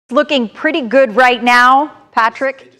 Looking pretty good right now, Patrick.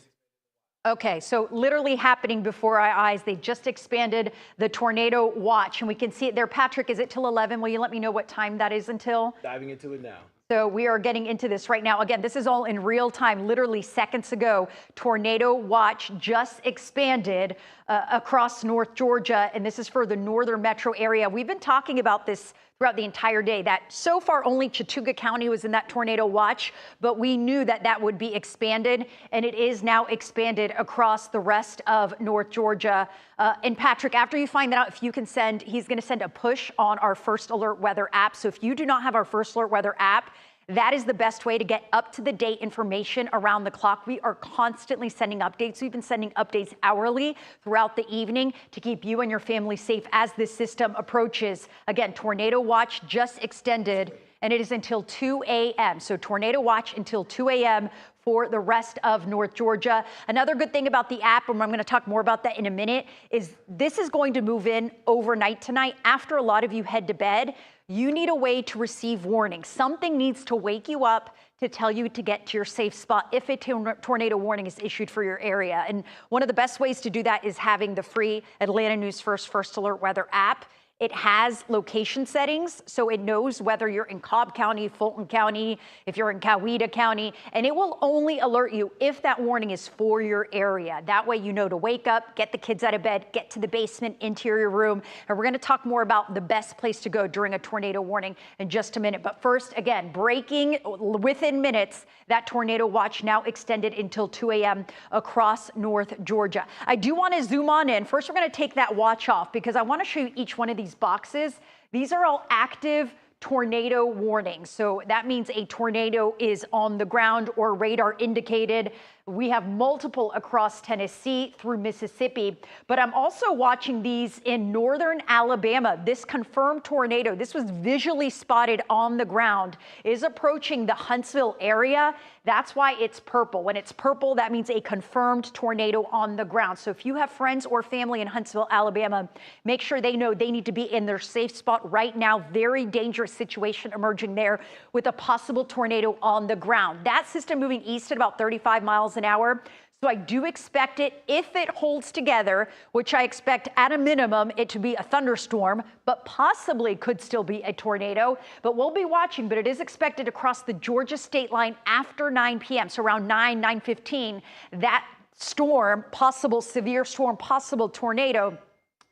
Okay, so literally happening before our eyes, they just expanded the tornado watch, and we can see it there. Patrick, is it till 11? Will you let me know what time that is until? Diving into it now. So we are getting into this right now. Again, this is all in real time, literally seconds ago. Tornado watch just expanded across North Georgia, and this is for the northern metro area. We've been talking about this throughout the entire day, that so far only Chattooga County was in that tornado watch, but we knew that that would be expanded, and it is now expanded across the rest of North Georgia. And Patrick, after you find that out, if you can send, he's going to send a push on our First Alert Weather app. So if you do not have our First Alert Weather app, that is the best way to get up-to-the-date information around the clock. We are constantly sending updates. We've been sending updates hourly throughout the evening to keep you and your family safe as this system approaches. Again, tornado watch just extended, and it is until 2 a.m. So tornado watch until 2 a.m. for the rest of North Georgia. Another good thing about the app, and I'm going to talk more about that in a minute, is this is going to move in overnight tonight. After a lot of you head to bed, you need a way to receive warning. Something needs to wake you up to tell you to get to your safe spot if a tornado warning is issued for your area. And one of the best ways to do that is having the free Atlanta News First Alert Weather app. It has location settings, so it knows whether you're in Cobb County, Fulton County, if you're in Coweta County, and it will only alert you if that warning is for your area. That way you know to wake up, get the kids out of bed, get to the basement, interior room, and we're going to talk more about the best place to go during a tornado warning in just a minute. But first, again, breaking within minutes, that tornado watch now extended until 2 a.m. across North Georgia. I do want to zoom on in. First, we're going to take that watch off because I want to show you each one of these boxes. These are all active tornado warnings. So that means a tornado is on the ground or radar indicated. We have multiple across Tennessee through Mississippi, but I'm also watching these in northern Alabama. This confirmed tornado, this was visually spotted on the ground, is approaching the Huntsville area. That's why it's purple. When it's purple, that means a confirmed tornado on the ground. So if you have friends or family in Huntsville, Alabama, make sure they know they need to be in their safe spot right now. Very dangerous situation emerging there with a possible tornado on the ground. That system moving east at about 35 miles an hour. So I do expect it, if it holds together, which I expect at a minimum it to be a thunderstorm, but possibly could still be a tornado. But we'll be watching, but it is expected across the Georgia state line after 9 p.m. So around 9:15, that storm, possible severe storm, possible tornado,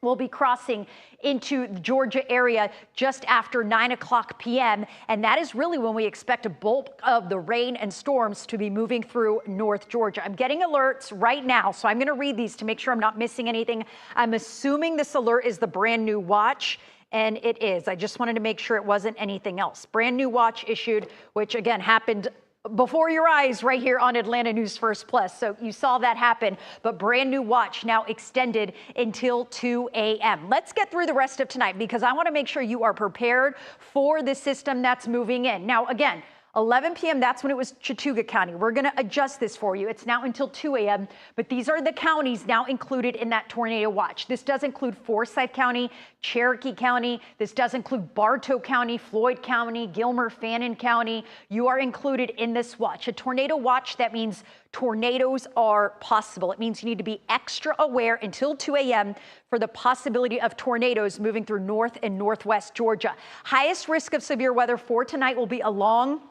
will be crossing into the Georgia area just after 9 o'clock p.m. And that is really when we expect a bulk of the rain and storms to be moving through North Georgia. I'm getting alerts right now, so I'm going to read these to make sure I'm not missing anything. I'm assuming this alert is the brand new watch. And it is. I just wanted to make sure it wasn't anything else. Brand new watch issued, which again happened before your eyes right here on Atlanta News First Plus. So you saw that happen, but brand new watch now extended until 2 a.m. Let's get through the rest of tonight because I want to make sure you are prepared for the system that's moving in. Now, again, 11 p.m., that's when it was Chattooga County. We're going to adjust this for you. It's now until 2 a.m., but these are the counties now included in that tornado watch. This does include Forsyth County, Cherokee County. This does include Bartow County, Floyd County, Gilmer, Fannin County. You are included in this watch. A tornado watch, that means tornadoes are possible. It means you need to be extra aware until 2 a.m. for the possibility of tornadoes moving through north and northwest Georgia. Highest risk of severe weather for tonight will be along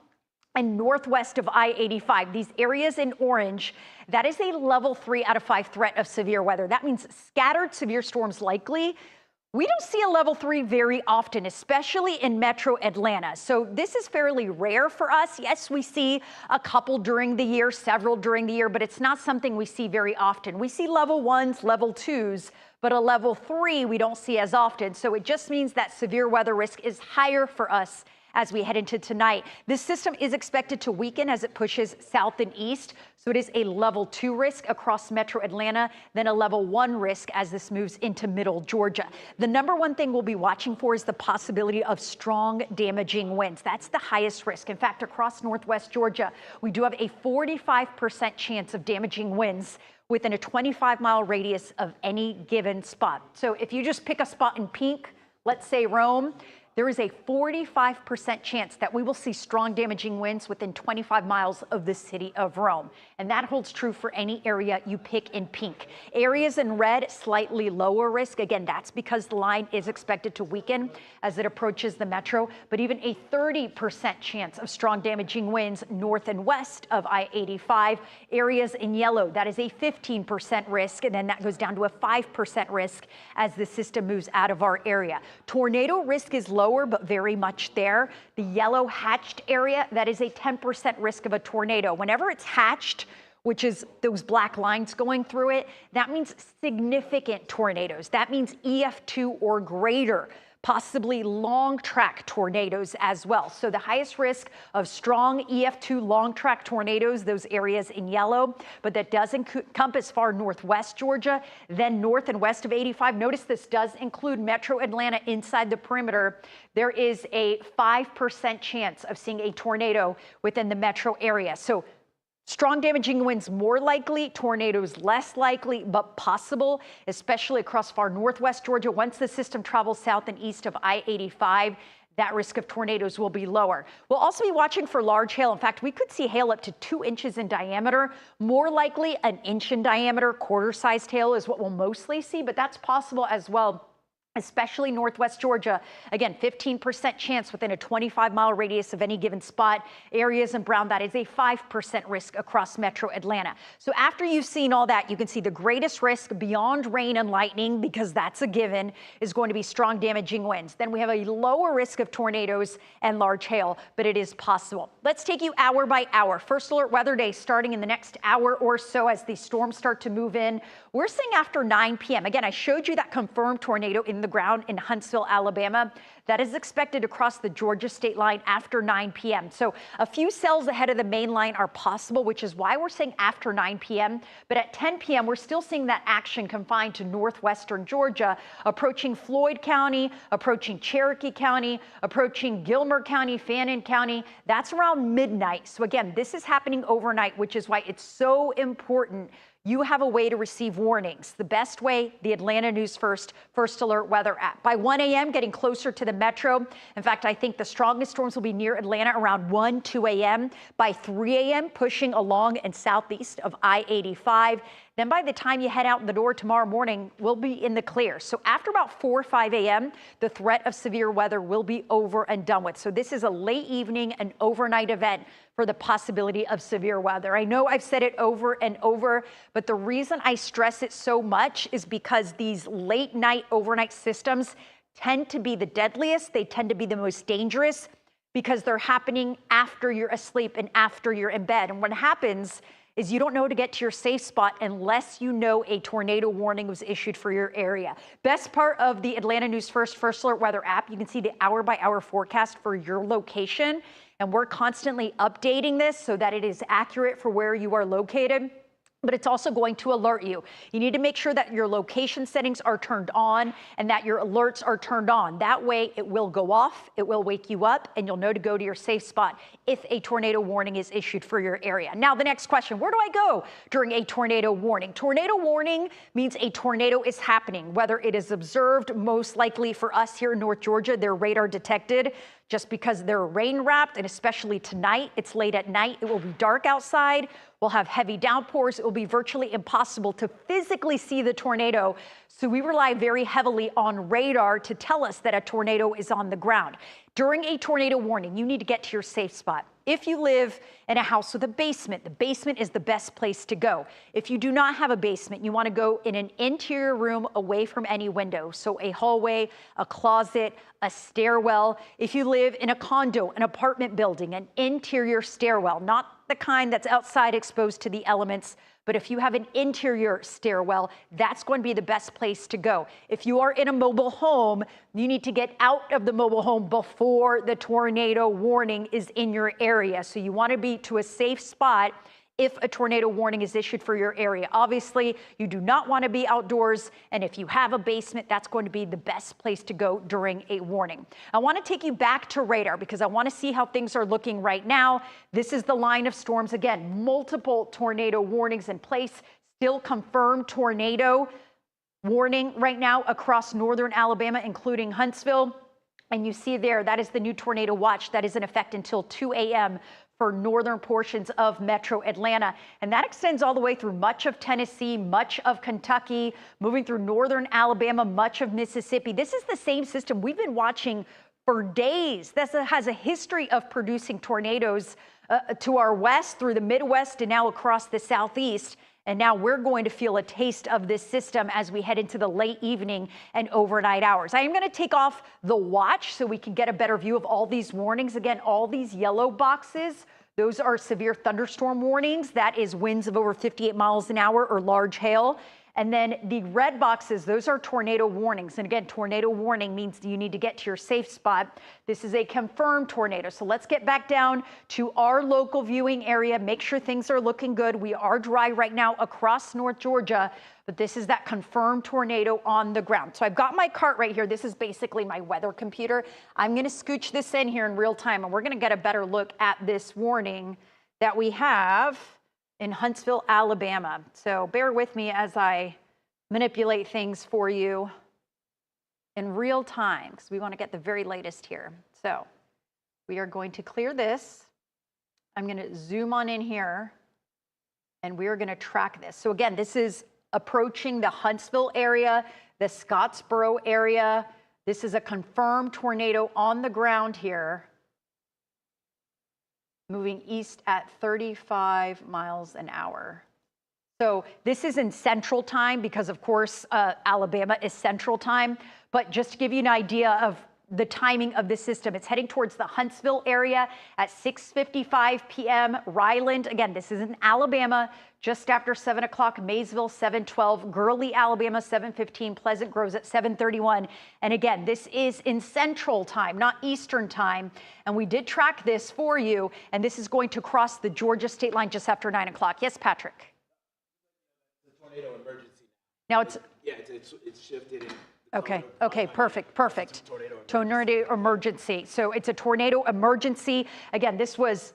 and northwest of I-85. These areas in orange, that is a level 3 out of 5 threat of severe weather. That means scattered severe storms likely. We don't see a level 3 very often, especially in metro Atlanta. So this is fairly rare for us. Yes, we see a couple during the year, several during the year, but it's not something we see very often. We see level 1s, level 2s, but a level 3 we don't see as often. So it just means that severe weather risk is higher for us as we head into tonight. This system is expected to weaken as it pushes south and east. So it is a level 2 risk across metro Atlanta, then a level 1 risk as this moves into middle Georgia. The number one thing we'll be watching for is the possibility of strong damaging winds. That's the highest risk. In fact, across northwest Georgia, we do have a 45% chance of damaging winds within a 25-mile radius of any given spot. So if you just pick a spot in pink, let's say Rome, there is a 45% chance that we will see strong damaging winds within 25 miles of the city of Rome. And that holds true for any area you pick in pink. Areas in red, slightly lower risk. Again, that's because the line is expected to weaken as it approaches the metro, but even a 30% chance of strong damaging winds north and west of I-85. Areas in yellow, that is a 15% risk, and then that goes down to a 5% risk as the system moves out of our area. Tornado risk is lower, but very much there. The yellow hatched area, that is a 10% risk of a tornado. Whenever it's hatched, which is those black lines going through it, that means significant tornadoes. That means EF2 or greater, possibly long track tornadoes as well. So the highest risk of strong EF2 long track tornadoes, those areas in yellow, but that does encompass far northwest Georgia, then north and west of 85. Notice this does include Metro Atlanta inside the perimeter. There is a 5% chance of seeing a tornado within the metro area. So strong damaging winds more likely, tornadoes less likely, but possible, especially across far northwest Georgia. Once the system travels south and east of I-85, that risk of tornadoes will be lower. We'll also be watching for large hail. In fact, we could see hail up to 2 inches in diameter. More likely, an inch in diameter, quarter-sized hail is what we'll mostly see, but that's possible as well, especially northwest Georgia. Again, 15% chance within a 25-mile radius of any given spot. Areas in brown, that is a 5% risk across metro Atlanta. So after you've seen all that, you can see the greatest risk beyond rain and lightning, because that's a given, is going to be strong damaging winds. Then we have a lower risk of tornadoes and large hail, but it is possible. Let's take you hour by hour. First alert weather day starting in the next hour or so as these storms start to move in. We're seeing after 9 p.m. Again, I showed you that confirmed tornado in the ground in Huntsville, Alabama. That is expected to cross the Georgia state line after 9 p.m. So a few cells ahead of the main line are possible, which is why we're saying after 9 p.m. But at 10 p.m., we're still seeing that action confined to northwestern Georgia, approaching Floyd County, approaching Cherokee County, approaching Gilmer County, Fannin County. That's around midnight. So again, this is happening overnight, which is why it's so important you have a way to receive warnings. The best way, the Atlanta News First Alert Weather app. By 1 a.m., getting closer to the metro. In fact, I think the strongest storms will be near Atlanta around 1, 2 a.m. By 3 a.m., pushing along and southeast of I-85. Then by the time you head out the door tomorrow morning, we'll be in the clear. So after about 4 or 5 a.m., the threat of severe weather will be over and done with. So this is a late evening and overnight event for the possibility of severe weather. I know I've said it over and over, but the reason I stress it so much is because these late night, overnight systems tend to be the deadliest. They tend to be the most dangerous because they're happening after you're asleep and after you're in bed. And what happens is you don't know to get to your safe spot unless you know a tornado warning was issued for your area. Best part of the Atlanta News First Alert Weather app, you can see the hour-by-hour forecast for your location, and we're constantly updating this so that it is accurate for where you are located. But it's also going to alert you. You need to make sure that your location settings are turned on and that your alerts are turned on. That way it will go off, it will wake you up, and you'll know to go to your safe spot if a tornado warning is issued for your area. Now, the next question, where do I go during a tornado warning? Tornado warning means a tornado is happening, whether it is observed, most likely for us here in North Georgia, they're radar detected. Just because they're rain wrapped, and especially tonight, it's late at night, it will be dark outside, we'll have heavy downpours, it will be virtually impossible to physically see the tornado. So we rely very heavily on radar to tell us that a tornado is on the ground. During a tornado warning, you need to get to your safe spot. If you live in a house with a basement, the basement is the best place to go. If you do not have a basement, you want to go in an interior room away from any window. So a hallway, a closet, a stairwell. If you live in a condo, an apartment building, an interior stairwell, not the kind that's outside exposed to the elements, but if you have an interior stairwell, that's going to be the best place to go. If you are in a mobile home, you need to get out of the mobile home before the tornado warning is in your area. So you want to be to a safe spot if a tornado warning is issued for your area. Obviously, you do not want to be outdoors, and if you have a basement, that's going to be the best place to go during a warning. I want to take you back to radar because I want to see how things are looking right now. This is the line of storms. Again, multiple tornado warnings in place, still confirmed tornado warning right now across northern Alabama, including Huntsville. And you see there, that is the new tornado watch that is in effect until 2 a.m. for northern portions of metro Atlanta. And that extends all the way through much of Tennessee, much of Kentucky, moving through northern Alabama, much of Mississippi. This is the same system we've been watching for days. This has a history of producing tornadoes to our west, through the Midwest, and now across the Southeast. And now we're going to feel a taste of this system as we head into the late evening and overnight hours. I am going to take off the watch so we can get a better view of all these warnings. Again, all these yellow boxes, those are severe thunderstorm warnings. That is winds of over 58 miles an hour or large hail. And then the red boxes, those are tornado warnings. And again, tornado warning means you need to get to your safe spot. This is a confirmed tornado. So let's get back down to our local viewing area. Make sure things are looking good. We are dry right now across North Georgia, but this is that confirmed tornado on the ground. So I've got my cart right here. This is basically my weather computer. I'm going to scooch this in here in real time, and we're going to get a better look at this warning that we have in Huntsville, Alabama. So bear with me as I manipulate things for you in real time, because we want to get the very latest here. So we are going to clear this. I'm going to zoom on in here, and we are going to track this. So again, this is approaching the Huntsville area, the Scottsboro area. This is a confirmed tornado on the ground here, moving east at 35 miles an hour. So this is in Central Time because, of course, Alabama is Central Time. But just to give you an idea of the timing of the system, it's heading towards the Huntsville area at 6:55 p.m. Ryland, again, this is in Alabama, just after 7 o'clock. Maysville, 7:12. Gurley, Alabama, 7:15. Pleasant Groves at 7:31. And again, this is in Central Time, not Eastern Time. And we did track this for you. And this is going to cross the Georgia state line just after 9 o'clock. Yes, Patrick? The tornado emergency. Now it's shifted. Okay, perfect. Tornado emergency. So it's a tornado emergency. Again, this was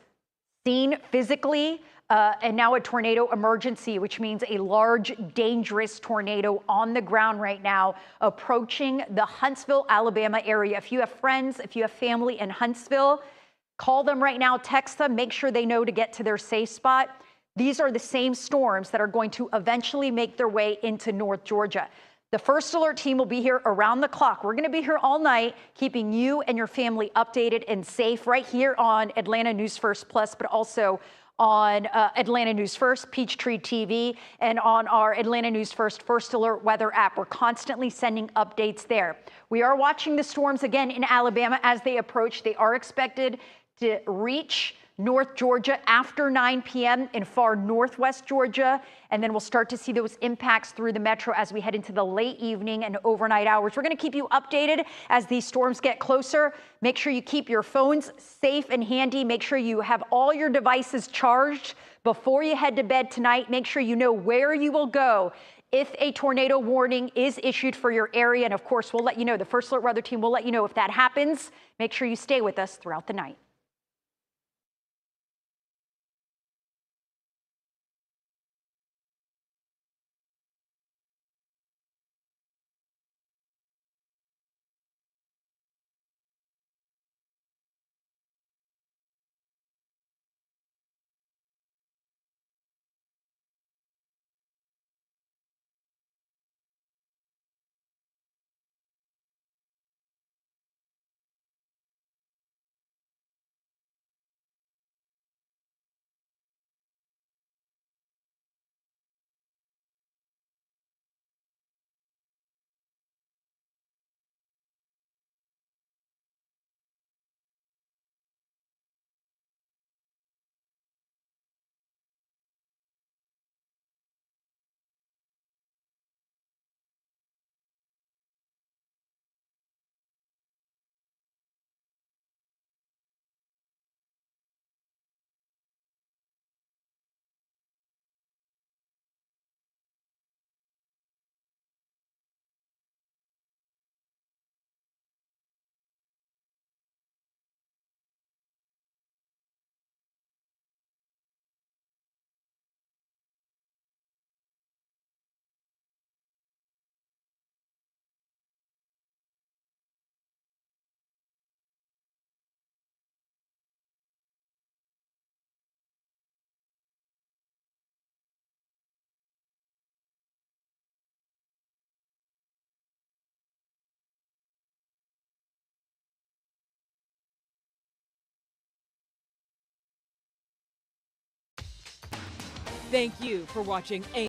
seen physically, and now a tornado emergency, which means a large, dangerous tornado on the ground right now, approaching the Huntsville, Alabama area. If you have friends, if you have family in Huntsville, call them right now, text them, make sure they know to get to their safe spot. These are the same storms that are going to eventually make their way into North Georgia. The First Alert team will be here around the clock. We're going to be here all night, keeping you and your family updated and safe right here on Atlanta News First Plus, but also on Atlanta News First, Peachtree TV, and on our Atlanta News First First Alert weather app. We're constantly sending updates there. We are watching the storms again in Alabama as they approach. They are expected to reach North Georgia after 9 p.m. in far northwest Georgia, and then we'll start to see those impacts through the metro as we head into the late evening and overnight hours. We're going to keep you updated as these storms get closer. Make sure you keep your phones safe and handy. Make sure you have all your devices charged before you head to bed tonight. Make sure you know where you will go if a tornado warning is issued for your area. And of course, we'll let you know. The First Alert Weather Team will let you know if that happens. Make sure you stay with us throughout the night. Thank you for watching